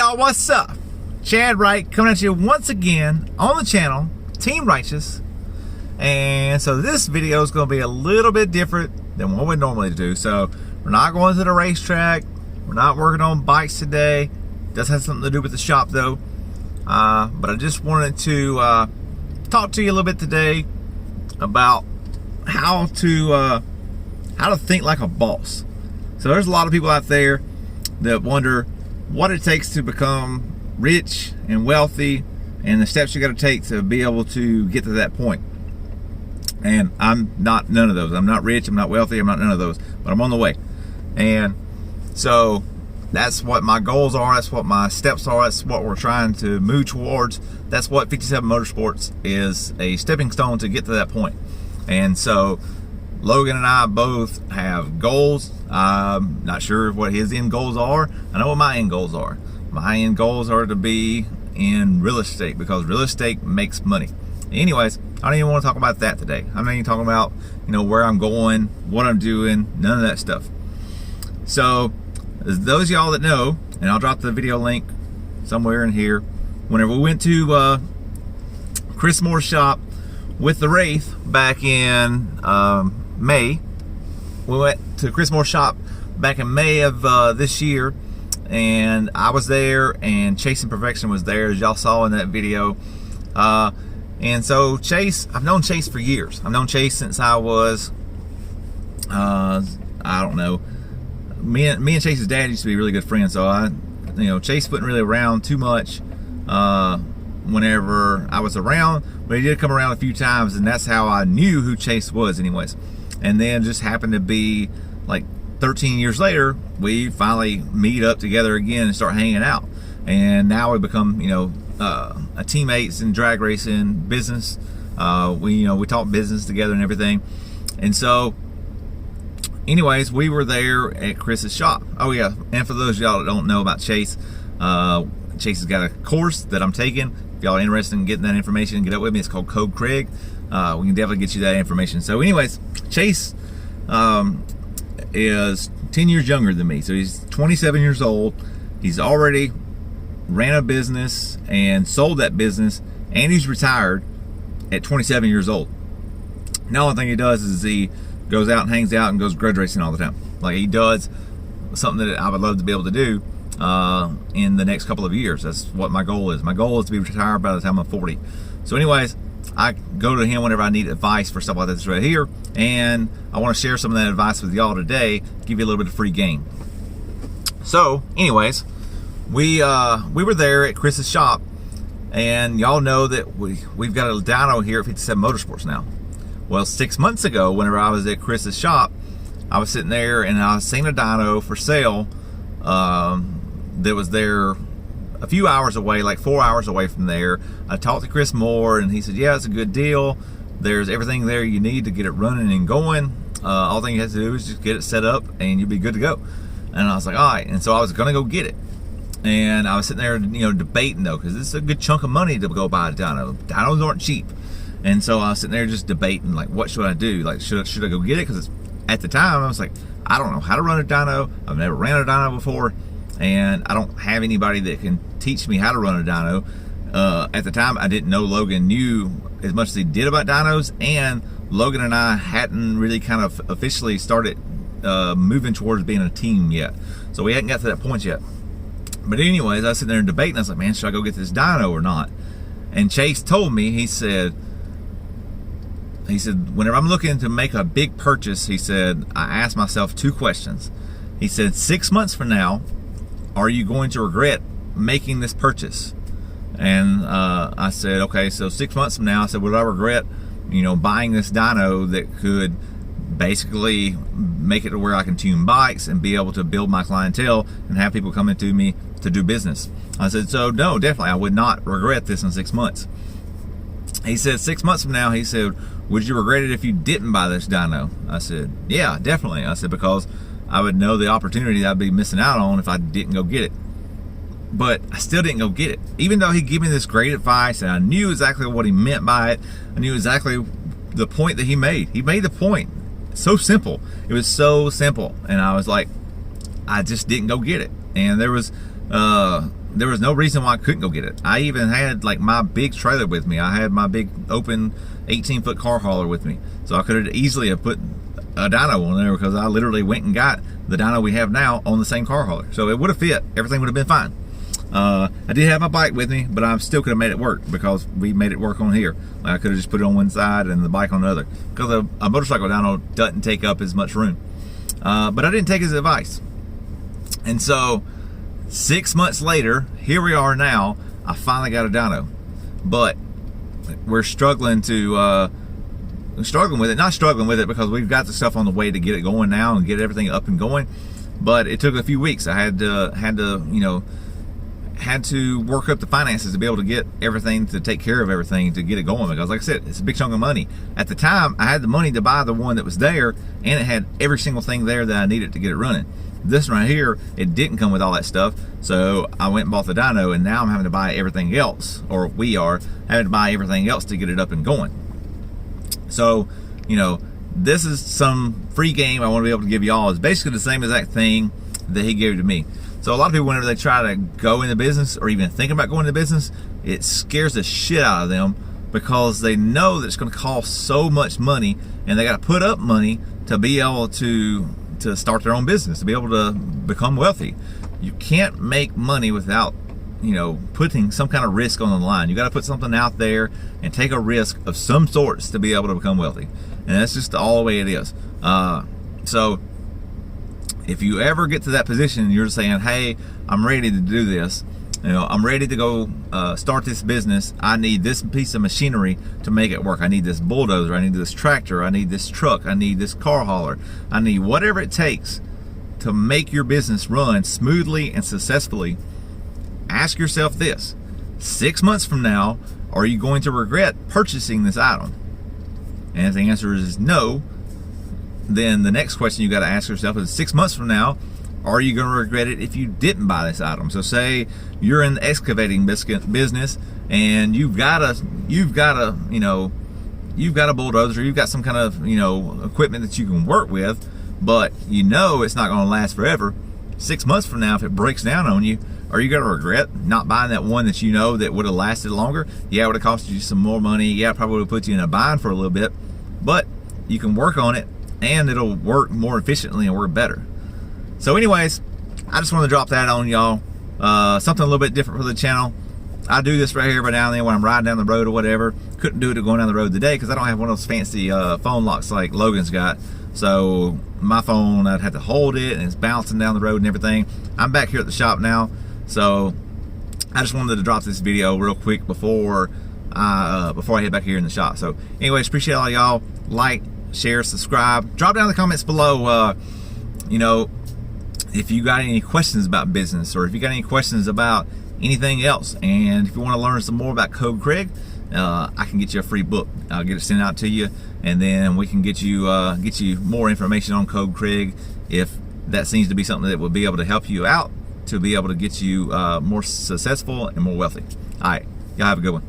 y'all, what's up? Chad Wright coming at you once again on the channel, Team Righteous. And so this video is going to be a little bit different than what we normally do. So we're not going to the racetrack. We're not working on bikes today. Does have something to do with the shop though. But I just wanted to talk to you a little bit today about how to think like a boss. So there's a lot of people out there that wonder what it takes to become rich and wealthy and the steps you got to take to be able to get to that point. And I'm not none of those. I'm not rich, I'm not wealthy, I'm not none of those, but I'm on the way. And so that's what my goals are, that's what my steps are, that's what we're trying to move towards. That's what 57 Motorsports is, a stepping stone to get to that point. And so Logan and I both have goals. I'm not sure what his end goals are. I know what my end goals are. My end goals are to be in real estate because real estate makes money. Anyways, I don't even want to talk about that today. I'm not even talking about, where I'm going, what I'm doing, none of that stuff. So, those of y'all that know, and I'll drop the video link somewhere in here, whenever we went to Chris Moore's shop with the Wraith back in May. We went to Chris Moore's shop back in May of this year, and I was there, and Chasing Perfection was there, as y'all saw in that video. And so Chase, I've known Chase for years. I've known Chase since I was, I don't know. Me and Chase's dad used to be really good friends, so Chase wasn't really around too much whenever I was around, but he did come around a few times, and that's how I knew who Chase was anyways. And then just happened to be like 13 years later, we finally meet up together again and start hanging out. And now we become, a teammates in drag racing business. We talk business together and everything. And so anyways, we were there at Chris's shop. Oh yeah, and for those of y'all that don't know about Chase, Chase has got a course that I'm taking. If y'all are interested in getting that information, get up with me. It's called Code Craig. We can definitely get you that information. So anyways, Chase is 10 years younger than me. So he's 27 years old. He's already ran a business and sold that business, and he's retired at 27 years old. Now, the only thing he does is he goes out and hangs out and goes grudge racing all the time. Like, he does something that I would love to be able to do in the next couple of years. That's what my goal is. My goal is to be retired by the time I'm 40. So anyways, I go to him whenever I need advice for stuff like this right here, and I want to share some of that advice with y'all today, give you a little bit of free game. So anyways, we were there at Chris's shop, and y'all know that we've got a dyno here at 57 Motorsports now. Well, 6 months ago, whenever I was at Chris's shop, I was sitting there and I seen a dyno for sale that was there a few hours away, like 4 hours away from there. I talked to Chris Moore, and he said, yeah, it's a good deal. There's everything there you need to get it running and going. All thing you have to do is just get it set up and you'll be good to go. And I was like, all right. And so I was gonna go get it. And I was sitting there, debating though, because this is a good chunk of money to go buy a dyno. Dynos aren't cheap. And so I was sitting there just debating, like, what should I do? Like, should I go get it? Because at the time, I was like, I don't know how to run a dyno. I've never ran a dyno before, and I don't have anybody that can teach me how to run a dyno. At the time, I didn't know Logan knew as much as he did about dynos, and Logan and I hadn't really kind of officially started moving towards being a team yet. So we hadn't got to that point yet. But anyways, I was sitting there debating. I was like, man, should I go get this dyno or not? And Chase told me, he said, whenever I'm looking to make a big purchase, he said, I ask myself two questions. He said, 6 months from now, are you going to regret making this purchase? And I said, okay, so 6 months from now, I said, would I regret, buying this dyno that could basically make it to where I can tune bikes and be able to build my clientele and have people coming to me to do business? I said, so no, definitely, I would not regret this in 6 months. He said, 6 months from now, he said, would you regret it if you didn't buy this dyno? I said, yeah, definitely. I said, because I would know the opportunity I'd be missing out on if I didn't go get it. But I still didn't go get it. Even though he gave me this great advice and I knew exactly what he meant by it, I knew exactly the point that he made. He made the point. So simple. It was so simple. And I was like, I just didn't go get it. And there was there was no reason why I couldn't go get it. I even had like my big trailer with me. I had my big open 18-foot car hauler with me. So I could have easily have put a dyno on there, because I literally went and got the dyno we have now on the same car hauler. So it would have fit. Everything would have been fine. I did have my bike with me, but I still could have made it work, because we made it work on here. I could have just put it on one side and the bike on the other, because a motorcycle dyno doesn't take up as much room. But I didn't take his advice. And so 6 months later, here we are now. I finally got a dyno, but we're struggling to struggling with it. Not struggling with it because we've got the stuff on the way to get it going now and get everything up and going, but it took a few weeks. I had to you know, had to work up the finances to be able to get everything, to take care of everything, to get it going, because like I said, it's a big chunk of money. At the time, I had the money to buy the one that was there, and it had every single thing there that I needed to get it running. This right here, it didn't come with all that stuff, so I went and bought the dyno, and now I'm having to buy everything else, or we are having to buy everything else to get it up and going. So, you know, this is some free game I want to be able to give y'all. It's basically the same exact thing that he gave to me. So a lot of people, whenever they try to go into business or even think about going into business, it scares the shit out of them, because they know that it's going to cost so much money, and they got to put up money to be able to start their own business, to be able to become wealthy. You can't make money without, you know, putting some kind of risk on the line. You got to put something out there and take a risk of some sorts to be able to become wealthy. And that's just all the way it is. So if you ever get to that position and you're saying, hey, I'm ready to do this, you know, I'm ready to go start this business. I need this piece of machinery to make it work. I need this bulldozer. I need this tractor. I need this truck. I need this car hauler. I need whatever it takes to make your business run smoothly and successfully. Ask yourself this: 6 months from now, are you going to regret purchasing this item? And if the answer is no, then the next question you got to ask yourself is, 6 months from now, are you going to regret it if you didn't buy this item? So say you're in the excavating business, and you've got a bulldozer, you've got some kind of, you know, equipment that you can work with, but you know it's not going to last forever. 6 months from now, if it breaks down on you, are you going to regret not buying that one that you know that would have lasted longer? Yeah, it would have cost you some more money. Yeah, it probably would have put you in a bind for a little bit, but you can work on it, and it'll work more efficiently and work better. So anyways, I just wanted to drop that on y'all. Something a little bit different for the channel. I do this right here every now and then when I'm riding down the road or whatever. Couldn't do it going down the road today because I don't have one of those fancy phone locks like Logan's got. So my phone, I'd have to hold it, and it's bouncing down the road and everything. I'm back here at the shop now, so I just wanted to drop this video real quick before I head back here in the shop. So anyways, appreciate all y'all. Like, share, subscribe. Drop down in the comments below, you know, if you got any questions about business, or if you got any questions about anything else. And if you want to learn some more about Code Craig, I can get you a free book. I'll get it sent out to you, and then we can get you more information on Code Craig, if that seems to be something that will be able to help you out to be able to get you more successful and more wealthy. All right, y'all have a good one.